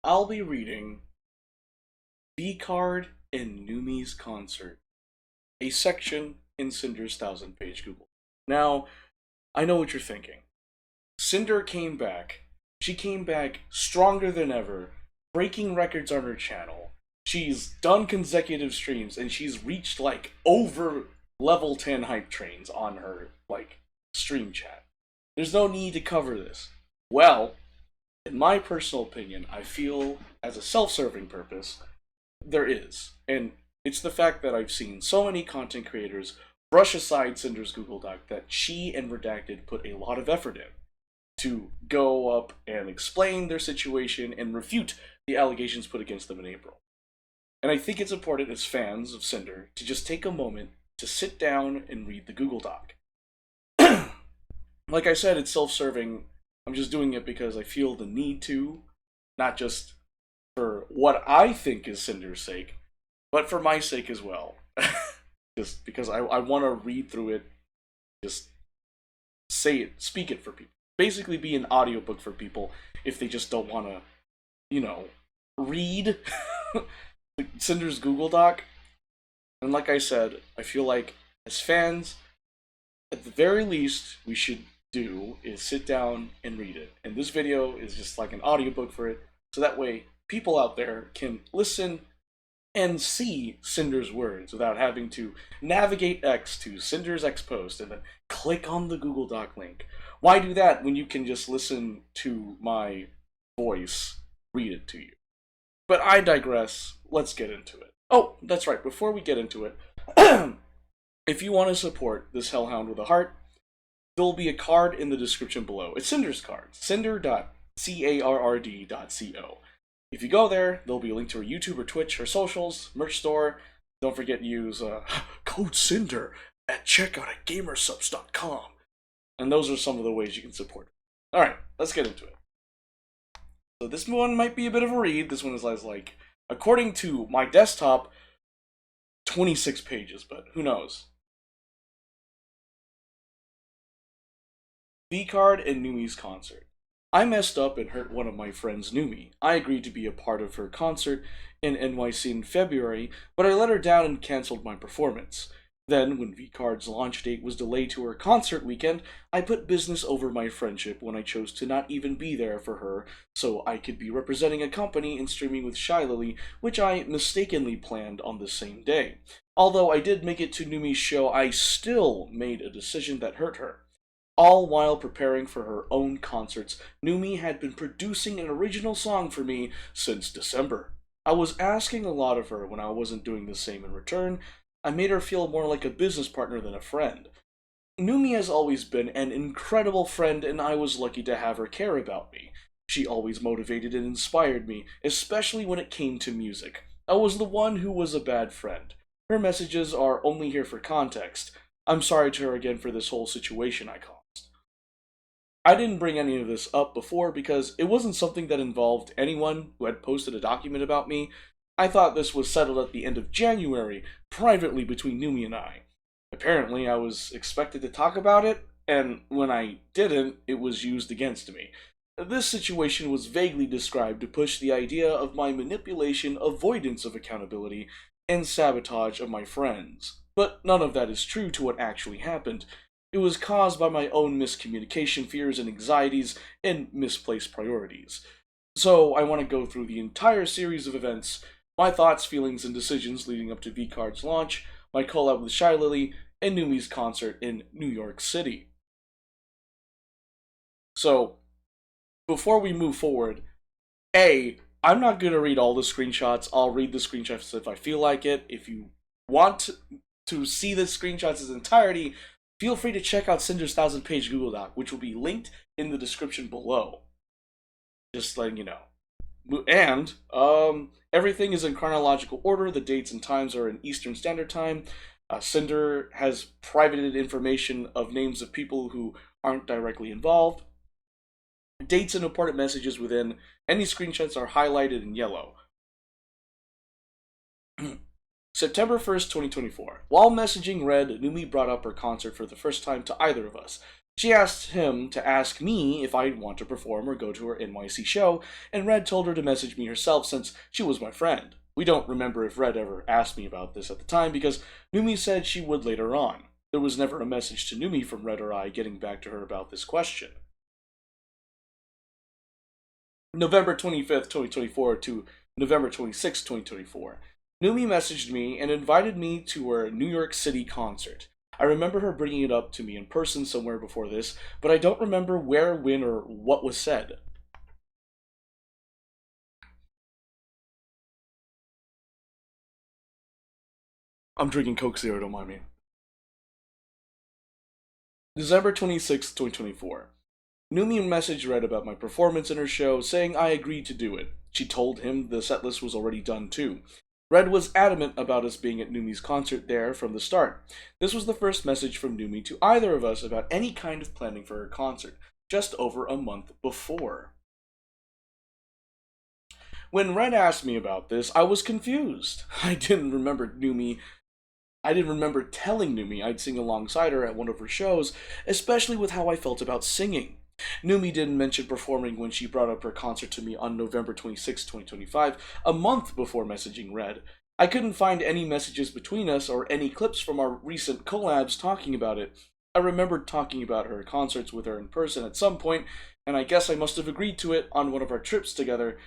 I'll be reading VCard and Numi's Concert, a section in Cinder's 1,000-page Google. Now, I know what you're thinking. Cinder came back. She came back stronger than ever, breaking records on her channel. She's done consecutive streams, and she's reached, like, over level 10 hype trains on her, like, stream chat. There's no need to cover this. Well, in my personal opinion, I feel, as a self-serving purpose, there is. And it's the fact that I've seen so many content creators brush aside Cinder's Google Doc that she and Redacted put a lot of effort in to go up and explain their situation and refute the allegations put against them in April. And I think it's important as fans of Cinder to just take a moment to sit down and read the Google Doc. Like I said, it's self-serving. I'm just doing it because I feel the need to, not just for what I think is Cinder's sake, but for my sake as well. Just because I want to read through it, just say it, speak it for people. Basically be an audiobook for people if they just don't want to, read Cinder's Google Doc. And like I said, I feel like as fans, at the very least, we should do is sit down and read it. And this video is just like an audiobook for it, so that way people out there can listen and see Cinder's words without having to navigate X to Cinder's X post and then click on the Google Doc link. Why do that when you can just listen to my voice read it to you? But I digress. Let's get into it. Oh, that's right. Before we get into it, if you want to support this hellhound with a heart, there'll be a card in the description below. It's Cinder's card, cinder.carrd.co. If you go there, there'll be a link to her YouTube or Twitch, her socials, merch store. Don't forget to use code Cinder at checkout at gamersubs.com. And those are some of the ways you can support it. Alright, let's get into it. So this one might be a bit of a read. This one is like, according to my desktop, 26 pages, but who knows. VCard and Numi's Concert. I messed up and hurt one of my friends, Numi. I agreed to be a part of her concert in NYC in February, but I let her down and cancelled my performance. Then, when VCard's launch date was delayed to her concert weekend, I put business over my friendship when I chose to not even be there for her, so I could be representing a company and streaming with Shy Lily, which I mistakenly planned on the same day. Although I did make it to Numi's show, I still made a decision that hurt her. All while preparing for her own concerts, Numi had been producing an original song for me since December. I was asking a lot of her when I wasn't doing the same in return. I made her feel more like a business partner than a friend. Numi has always been an incredible friend, and I was lucky to have her care about me. She always motivated and inspired me, especially when it came to music. I was the one who was a bad friend. Her messages are only here for context. I'm sorry to her again for this whole situation I caused. I didn't bring any of this up before because it wasn't something that involved anyone who had posted a document about me. I thought this was settled at the end of January, privately between Numi and I. Apparently, I was expected to talk about it, and when I didn't, it was used against me. This situation was vaguely described to push the idea of my manipulation, avoidance of accountability, and sabotage of my friends. But none of that is true to what actually happened. It was caused by my own miscommunication fears and anxieties and misplaced priorities. So I want to go through the entire series of events, my thoughts, feelings, and decisions leading up to VCard's launch, my collab with Shy Lily, and Numi's concert in New York City. So, before we move forward, I'm not going to read all the screenshots. I'll read the screenshots if I feel like it. If you want to see the screenshots in entirety, feel free to check out Cinder's 1,000-page Google Doc, which will be linked in the description below. Just letting you know. And, everything is in chronological order. The dates and times are in Eastern Standard Time. Cinder has privated information of names of people who aren't directly involved. Dates and important messages within any screenshots are highlighted in yellow. September 1st, 2024. While messaging Red, Numi brought up her concert for the first time to either of us. She asked him to ask me if I'd want to perform or go to her NYC show, and Red told her to message me herself since she was my friend. We don't remember if Red ever asked me about this at the time because Numi said she would later on. There was never a message to Numi from Red or I getting back to her about this question. November 25th, 2024 to November 26th, 2024. Numi messaged me and invited me to her New York City concert. I remember her bringing it up to me in person somewhere before this, but I don't remember where, when, or what was said. I'm drinking Coke Zero, don't mind me. December 26th, 2024. Numi messaged Red about my performance in her show, saying I agreed to do it. She told him the setlist was already done too. Red was adamant about us being at Numi's concert there from the start. This was the first message from Numi to either of us about any kind of planning for her concert, just over a month before. When Red asked me about this, I was confused. I didn't remember telling Numi I'd sing alongside her at one of her shows, especially with how I felt about singing. Numi didn't mention performing when she brought up her concert to me on November 26, 2025, a month before messaging Red. I couldn't find any messages between us or any clips from our recent collabs talking about it. I remembered talking about her concerts with her in person at some point, and I guess I must have agreed to it on one of our trips together.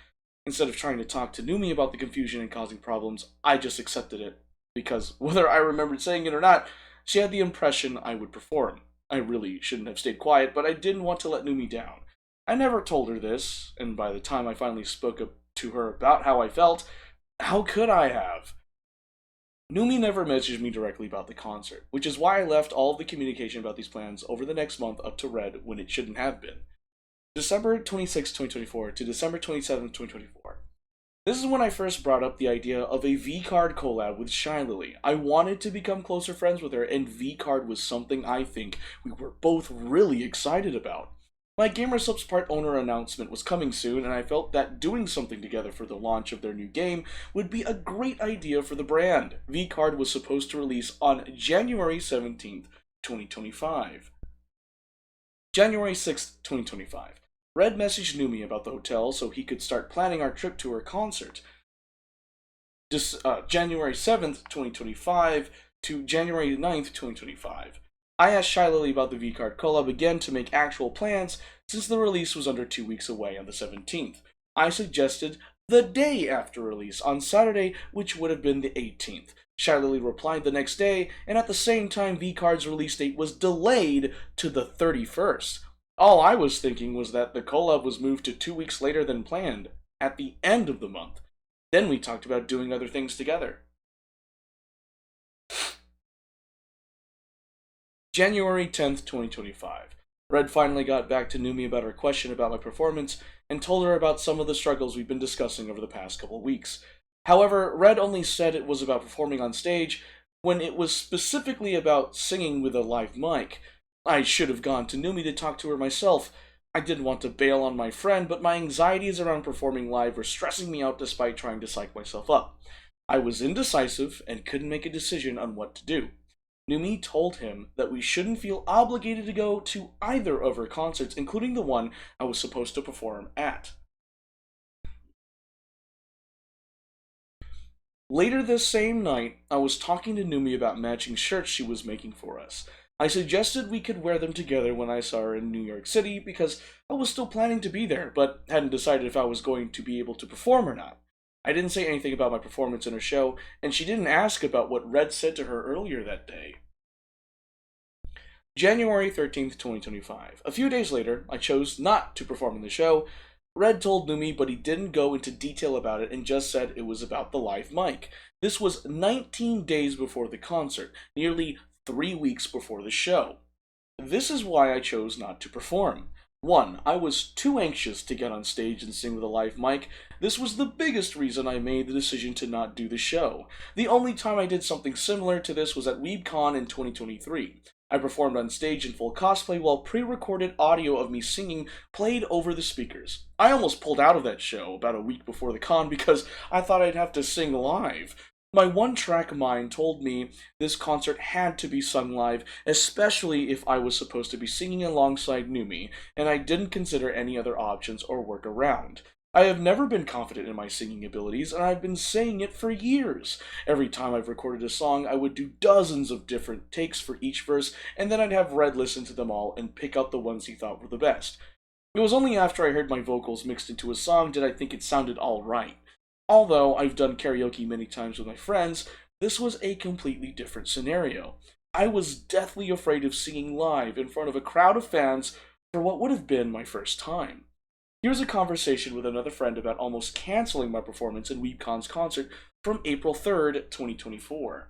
Instead of trying to talk to Numi about the confusion and causing problems, I just accepted it. Because whether I remembered saying it or not, she had the impression I would perform. I really shouldn't have stayed quiet, but I didn't want to let Numi down. I never told her this, and by the time I finally spoke up to her about how I felt, how could I have? Numi never messaged me directly about the concert, which is why I left all of the communication about these plans over the next month up to Red when it shouldn't have been. December 26, 2024 to December 27, 2024. This is when I first brought up the idea of a VCard collab with Shy Lily. I wanted to become closer friends with her, and VCard was something I think we were both really excited about. My GamerSubs part owner announcement was coming soon, and I felt that doing something together for the launch of their new game would be a great idea for the brand. VCard was supposed to release on January 17th, 2025. January 6th, 2025. Red messaged Numi about the hotel so he could start planning our trip to her concert. January 7th, 2025 to January 9th, 2025. I asked Shy Lily about the VCard collab again to make actual plans since the release was under 2 weeks away on the 17th. I suggested the day after release on Saturday, which would have been the 18th. Shy Lily replied the next day, and at the same time VCard's release date was delayed to the 31st. All I was thinking was that the collab was moved to 2 weeks later than planned, at the end of the month. Then we talked about doing other things together. January 10th, 2025. Red finally got back to Numi about her question about my performance and told her about some of the struggles we've been discussing over the past couple weeks. However, Red only said it was about performing on stage when it was specifically about singing with a live mic. I should have gone to Numi to talk to her myself. I didn't want to bail on my friend, but my anxieties around performing live were stressing me out despite trying to psych myself up. I was indecisive and couldn't make a decision on what to do. Numi told him that we shouldn't feel obligated to go to either of her concerts, including the one I was supposed to perform at. Later this same night, I was talking to Numi about matching shirts she was making for us. I suggested we could wear them together when I saw her in New York City because I was still planning to be there, but hadn't decided if I was going to be able to perform or not. I didn't say anything about my performance in her show, and she didn't ask about what Red said to her earlier that day. January 13th, 2025. A few days later, I chose not to perform in the show. Red told Numi, but he didn't go into detail about it and just said it was about the live mic. This was 19 days before the concert, nearly 3 weeks before the show. This is why I chose not to perform. 1. I was too anxious to get on stage and sing with a live mic. This was the biggest reason I made the decision to not do the show. The only time I did something similar to this was at WeebCon in 2023. I performed on stage in full cosplay while pre-recorded audio of me singing played over the speakers. I almost pulled out of that show about a week before the con because I thought I'd have to sing live. My one-track mind told me this concert had to be sung live, especially if I was supposed to be singing alongside Numi, and I didn't consider any other options or work around. I have never been confident in my singing abilities, and I've been saying it for years. Every time I've recorded a song, I would do dozens of different takes for each verse, and then I'd have Red listen to them all and pick out the ones he thought were the best. It was only after I heard my vocals mixed into a song did I think it sounded alright. Although I've done karaoke many times with my friends, this was a completely different scenario. I was deathly afraid of singing live in front of a crowd of fans for what would have been my first time. Here's a conversation with another friend about almost canceling my performance in WeebCon's concert from April 3rd, 2024.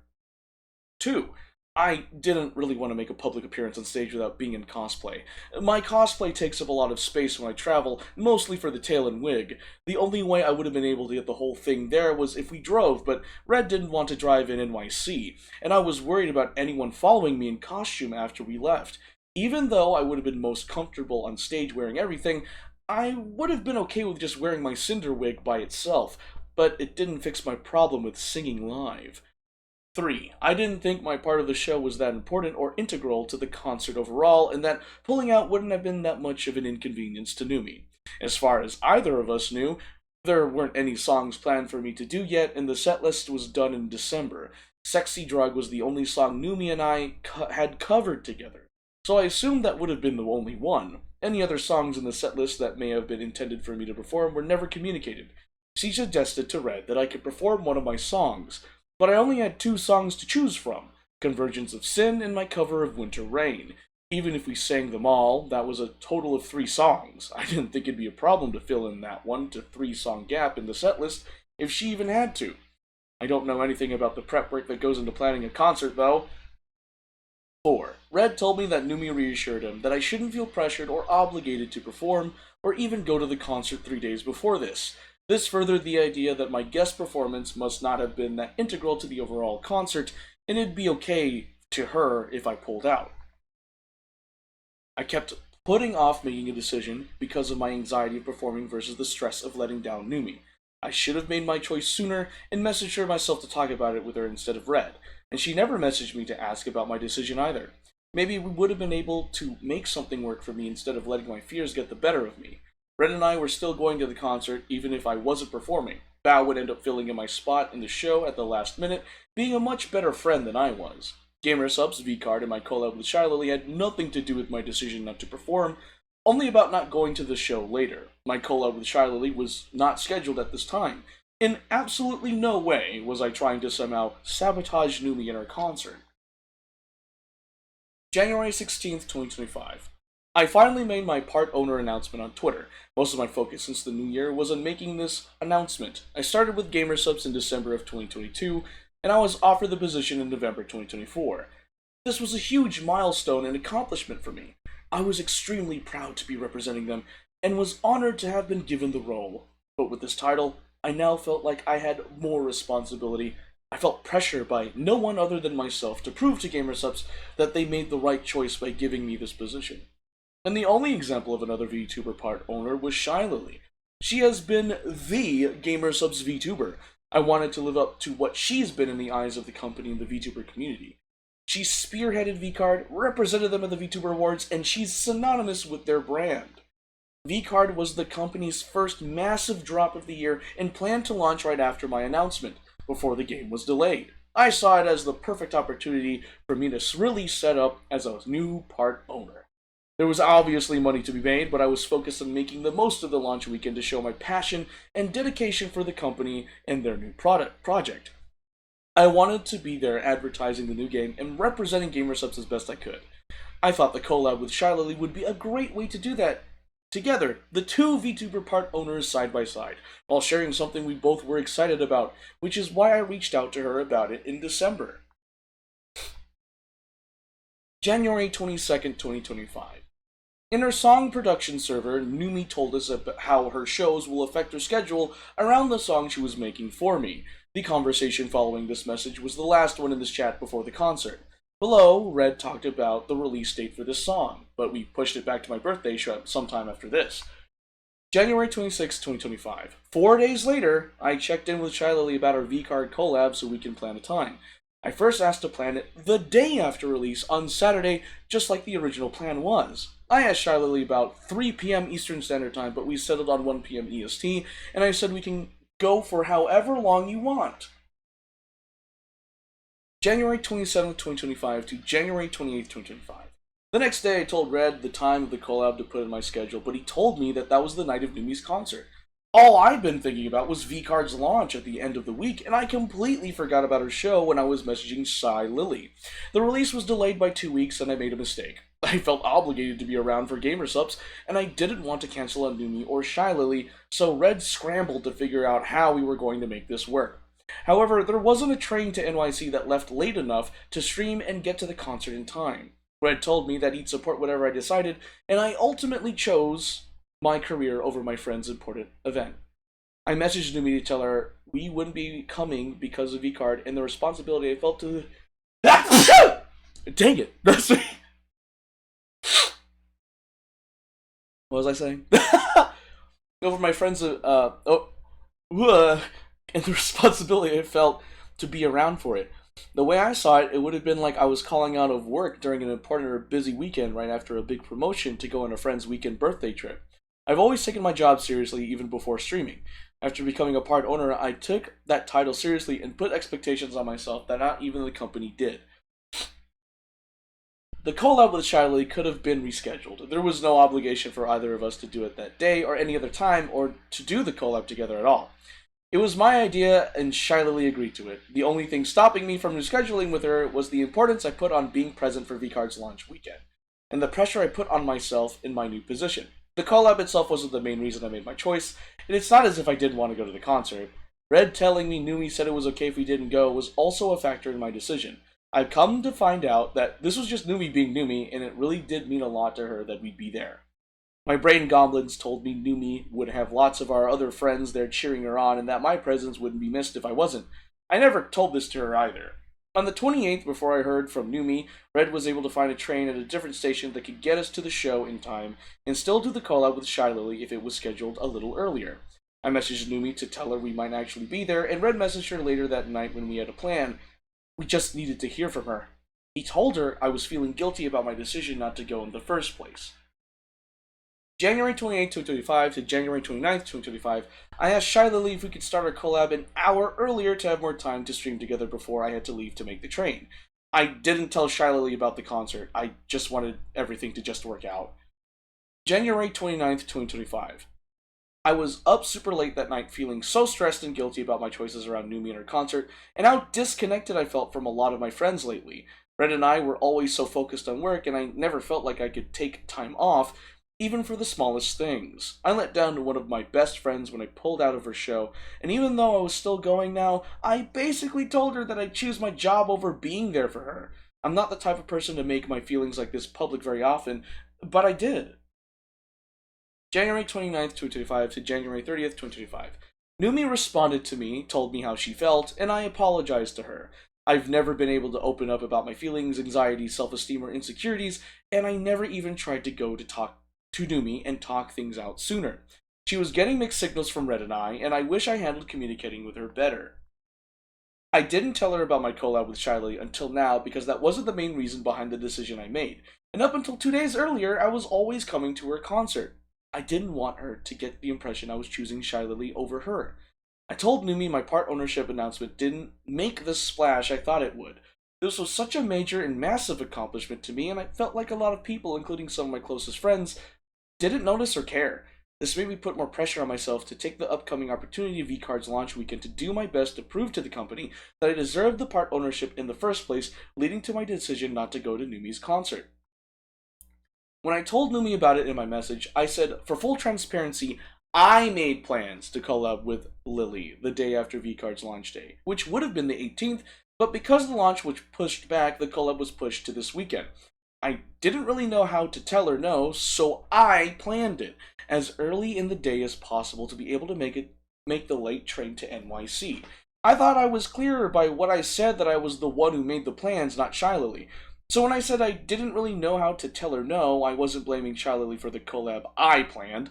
2. I didn't really want to make a public appearance on stage without being in cosplay. My cosplay takes up a lot of space when I travel, mostly for the tail and wig. The only way I would have been able to get the whole thing there was if we drove, but Red didn't want to drive in NYC, and I was worried about anyone following me in costume after we left. Even though I would have been most comfortable on stage wearing everything, I would have been okay with just wearing my Sinder wig by itself, but it didn't fix my problem with singing live. 3. I didn't think my part of the show was that important or integral to the concert overall, and that pulling out wouldn't have been that much of an inconvenience to Numi. As far as either of us knew, there weren't any songs planned for me to do yet, and the setlist was done in December. Sexy Drug was the only song Numi and I had covered together, so I assumed that would have been the only one. Any other songs in the setlist that may have been intended for me to perform were never communicated. She suggested to Red that I could perform one of my songs, but I only had 2 songs to choose from, Convergence of Sin and my cover of Winter Rain. Even if we sang them all, that was a total of 3 songs. I didn't think it'd be a problem to fill in that 1 to 3 song gap in the setlist if she even had to. I don't know anything about the prep work that goes into planning a concert, though. 4. Red told me that Numi reassured him that I shouldn't feel pressured or obligated to perform or even go to the concert 3 days before this. This furthered the idea that my guest performance must not have been that integral to the overall concert, and it'd be okay to her if I pulled out. I kept putting off making a decision because of my anxiety of performing versus the stress of letting down Numi. I should have made my choice sooner and messaged her myself to talk about it with her instead of Red, and she never messaged me to ask about my decision either. Maybe we would have been able to make something work for me instead of letting my fears get the better of me. Red and I were still going to the concert even if I wasn't performing. Bao would end up filling in my spot in the show at the last minute, being a much better friend than I was. GamerSup's VCard and my collab with Shylily had nothing to do with my decision not to perform, only about not going to the show later. My collab with Shylily was not scheduled at this time. In absolutely no way was I trying to somehow sabotage Numi in her concert. January 16th, 2025. I finally made my part owner announcement on Twitter. Most of my focus since the new year was on making this announcement. I started with GamerSupps in December of 2022, and I was offered the position in November 2024. This was a huge milestone and accomplishment for me. I was extremely proud to be representing them, and was honored to have been given the role. But with this title, I now felt like I had more responsibility. I felt pressure by no one other than myself to prove to GamerSupps that they made the right choice by giving me this position. And the only example of another VTuber part owner was Shylily. She has been the GamerSupps VTuber. I wanted to live up to what she's been in the eyes of the company and the VTuber community. She spearheaded VCard, represented them at the VTuber Awards, and she's synonymous with their brand. VCard was the company's first massive drop of the year and planned to launch right after my announcement, before the game was delayed. I saw it as the perfect opportunity for me to really set up as a new part owner. There was obviously money to be made, but I was focused on making the most of the launch weekend to show my passion and dedication for the company and their new project. I wanted to be there advertising the new game and representing GamerSupps as best I could. I thought the collab with Shylily would be a great way to do that. Together, the 2 VTuber part owners side by side, while sharing something we both were excited about, which is why I reached out to her about it in December. January 22nd, 2025. In her song production server, Numi told us about how her shows will affect her schedule around the song she was making for me. The conversation following this message was the last one in this chat before the concert. Below, Red talked about the release date for this song, but we pushed it back to my birthday sometime after this. January 26, 2025. 4 days later, I checked in with Shy Lily about our VCard collab so we can plan a time. I first asked to plan it the day after release on Saturday, just like the original plan was. I asked Shy Lily about 3 p.m. Eastern Standard Time, but we settled on 1 p.m. EST, and I said we can go for however long you want. January 27th, 2025 to January 28th, 2025. The next day, I told Red the time of the collab to put in my schedule, but he told me that was the night of Numi's concert. All I'd been thinking about was VCard's launch at the end of the week, and I completely forgot about her show when I was messaging Shy Lily. The release was delayed by 2 weeks, and I made a mistake. I felt obligated to be around for Gamersupps, and I didn't want to cancel on Numi or Shy Lily, so Red scrambled to figure out how we were going to make this work. However, there wasn't a train to NYC that left late enough to stream and get to the concert in time. Red told me that he'd support whatever I decided, and I ultimately chose my career over my friend's important event. I messaged Numi to tell her we wouldn't be coming because of VCard and the responsibility I felt to... Dang it! That's me! What was I saying? Over my friend's... and the responsibility I felt to be around for it. The way I saw it, it would have been like I was calling out of work during an important or busy weekend right after a big promotion to go on a friend's weekend birthday trip. I've always taken my job seriously even before streaming. After becoming a part owner, I took that title seriously and put expectations on myself that not even the company did. The collab with Shy Lily could have been rescheduled. There was no obligation for either of us to do it that day or any other time or to do the collab together at all. It was my idea, and Shy Lily agreed to it. The only thing stopping me from rescheduling with her was the importance I put on being present for VCard's launch weekend, and the pressure I put on myself in my new position. The collab itself wasn't the main reason I made my choice, and it's not as if I didn't want to go to the concert. Red telling me Numi said it was okay if we didn't go was also a factor in my decision. I've come to find out that this was just Numi being Numi, and it really did mean a lot to her that we'd be there. My brain goblins told me Numi would have lots of our other friends there cheering her on and that my presence wouldn't be missed if I wasn't. I never told this to her either. On the 28th, before I heard from Numi, Red was able to find a train at a different station that could get us to the show in time and still do the collab with Shy Lily if it was scheduled a little earlier. I messaged Numi to tell her we might actually be there, and Red messaged her later that night when we had a plan. We just needed to hear from her. He told her I was feeling guilty about my decision not to go in the first place. January 28, 2025 to January 29, 2025, I asked Shy Lily if we could start our collab an hour earlier to have more time to stream together before I had to leave to make the train. I didn't tell Shy Lily about the concert. I just wanted everything to just work out. January 29, 2025. I was up super late that night feeling so stressed and guilty about my choices around Numi and her concert, and how disconnected I felt from a lot of my friends lately. Red and I were always so focused on work, and I never felt like I could take time off, even for the smallest things. I let down to one of my best friends when I pulled out of her show, and even though I was still going now, I basically told her that I'd choose my job over being there for her. I'm not the type of person to make my feelings like this public very often, but I did. January 29th, 2025 to January 30th, 2025. Numi responded to me, told me how she felt, and I apologized to her. I've never been able to open up about my feelings, anxiety, self-esteem, or insecurities, and I never even tried to go to talk to Numi and talk things out sooner. She was getting mixed signals from Red and I wish I handled communicating with her better. I didn't tell her about my collab with Shy Lily until now because that wasn't the main reason behind the decision I made, and up until 2 days earlier I was always coming to her concert. I didn't want her to get the impression I was choosing Shy Lily over her. I told Numi my part ownership announcement didn't make the splash I thought it would. This was such a major and massive accomplishment to me, and I felt like a lot of people, including some of my closest friends, didn't notice or care. This made me put more pressure on myself to take the upcoming opportunity of VCard's launch weekend to do my best to prove to the company that I deserved the part ownership in the first place, leading to my decision not to go to Numi's concert. When I told Numi about it in my message, I said, for full transparency, I made plans to collab with Lily the day after VCard's launch day, which would have been the 18th, but because the launch was pushed back, the collab was pushed to this weekend. I didn't really know how to tell her no, so I planned it as early in the day as possible to be able to make the late train to NYC. I thought I was clearer by what I said that I was the one who made the plans, not Shy Lily. So when I said I didn't really know how to tell her no, I wasn't blaming Shy Lily for the collab I planned.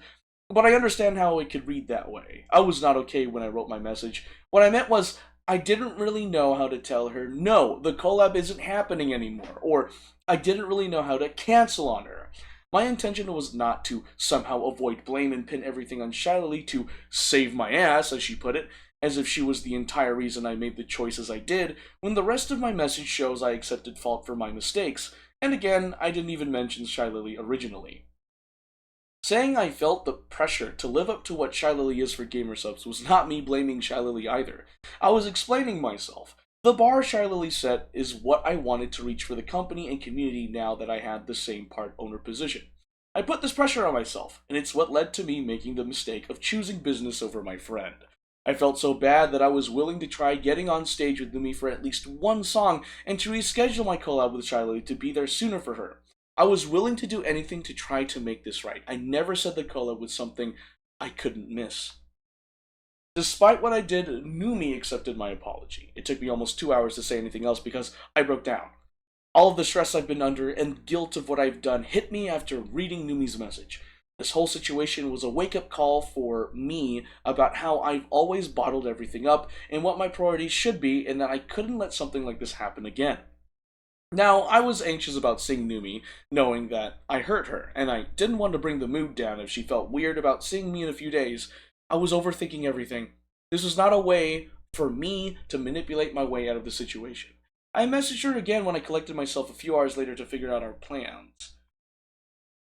But I understand how it could read that way. I was not okay when I wrote my message. What I meant was, I didn't really know how to tell her, no, the collab isn't happening anymore, or I didn't really know how to cancel on her. My intention was not to somehow avoid blame and pin everything on Shiley to save my ass, as she put it, as if she was the entire reason I made the choices I did, when the rest of my message shows I accepted fault for my mistakes. And again, I didn't even mention Shiley originally. Saying I felt the pressure to live up to what Shiley is for Gamersubs was not me blaming Shiley either. I was explaining myself. The bar Shiley set is what I wanted to reach for the company and community now that I had the same part owner position. I put this pressure on myself, and it's what led to me making the mistake of choosing business over my friend. I felt so bad that I was willing to try getting on stage with Numi for at least one song and to reschedule my collab with Shiley to be there sooner for her. I was willing to do anything to try to make this right. I never said the collab was something I couldn't miss. Despite what I did, Numi accepted my apology. It took me almost 2 hours to say anything else because I broke down. All of the stress I've been under and guilt of what I've done hit me after reading Numi's message. This whole situation was a wake-up call for me about how I've always bottled everything up and what my priorities should be, and that I couldn't let something like this happen again. Now, I was anxious about seeing Numi, knowing that I hurt her, and I didn't want to bring the mood down if she felt weird about seeing me in a few days. I was overthinking everything. This was not a way for me to manipulate my way out of the situation. I messaged her again when I collected myself a few hours later to figure out our plans.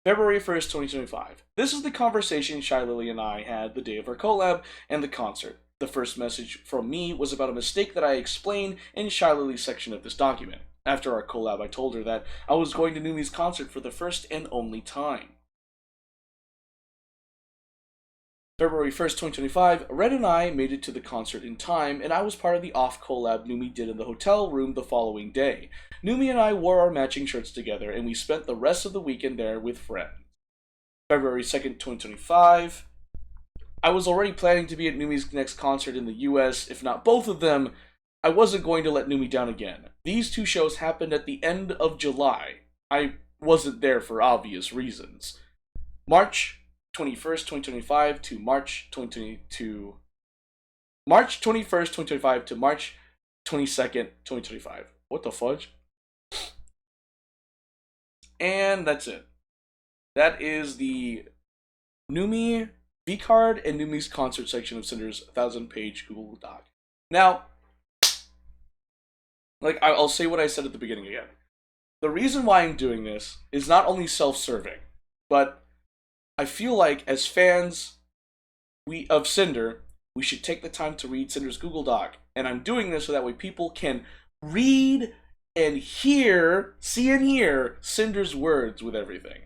February 1st, 2025. This is the conversation Shiley and I had the day of our collab and the concert. The first message from me was about a mistake that I explained in Shiley's section of this document. After our collab, I told her that I was going to Numi's concert for the first and only time. February 1st, 2025, Red and I made it to the concert in time, and I was part of the off-collab Numi did in the hotel room the following day. Numi and I wore our matching shirts together, and we spent the rest of the weekend there with friends. February 2nd, 2025, I was already planning to be at Numi's next concert in the US, if not both of them. I wasn't going to let Numi down again. These two shows happened at the end of July. I wasn't there for obvious reasons. March 21st, 2025 to March 2022. March 21st, 2025 to March 22nd, 2025. What the fudge? And that's it. That is the Numi VCard and Numi's concert section of Sinder's 1,000-page Google Doc. Now, I'll say what I said at the beginning again. The reason why I'm doing this is not only self-serving, but I feel like as fans of Sinder, we should take the time to read Sinder's Google Doc. And I'm doing this so that way people can read and hear, see and hear Sinder's words with everything.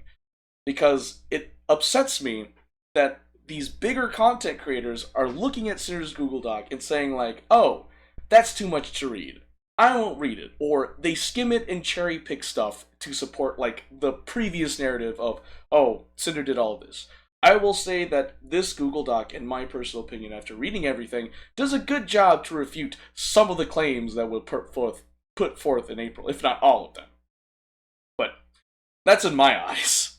Because it upsets me that these bigger content creators are looking at Sinder's Google Doc and saying like, oh, that's too much to read. I won't read it. Or they skim it and cherry pick stuff to support like the previous narrative of, oh, Sinder did all of this. I will say that this Google Doc, in my personal opinion, after reading everything, does a good job to refute some of the claims that were put forth in April, if not all of them. But that's in my eyes.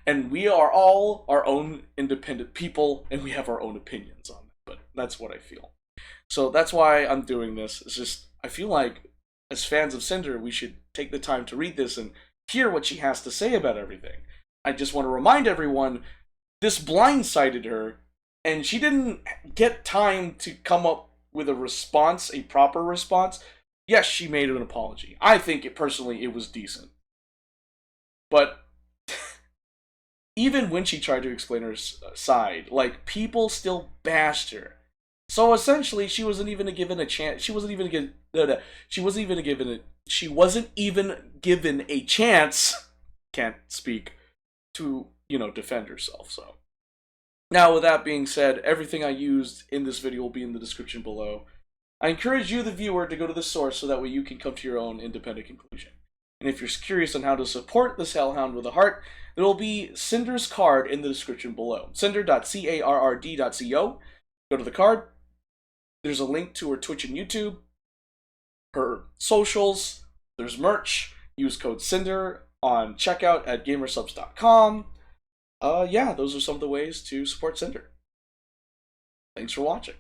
And we are all our own independent people, and we have our own opinions on it. But that's what I feel. So that's why I'm doing this. It's just, I feel like, as fans of Sinder, we should take the time to read this and hear what she has to say about everything. I just want to remind everyone, this blindsided her, and she didn't get time to come up with a response, a proper response. Yes, she made an apology. I think personally it was decent. But even when she tried to explain her side, like, people still bashed her. So essentially, she wasn't even given a chance. She wasn't even given a chance. Can't speak to, defend herself. So now, with that being said, everything I used in this video will be in the description below. I encourage you, the viewer, to go to the source so that way you can come to your own independent conclusion. And if you're curious on how to support this hellhound with a heart, there will be Sinder's card in the description below. Sinder.carrd.co. Go to the card. There's a link to her Twitch and YouTube, her socials, there's merch. Use code Sinder on checkout at gamersubs.com. Yeah, those are some of the ways to support Cinder. Thanks for watching.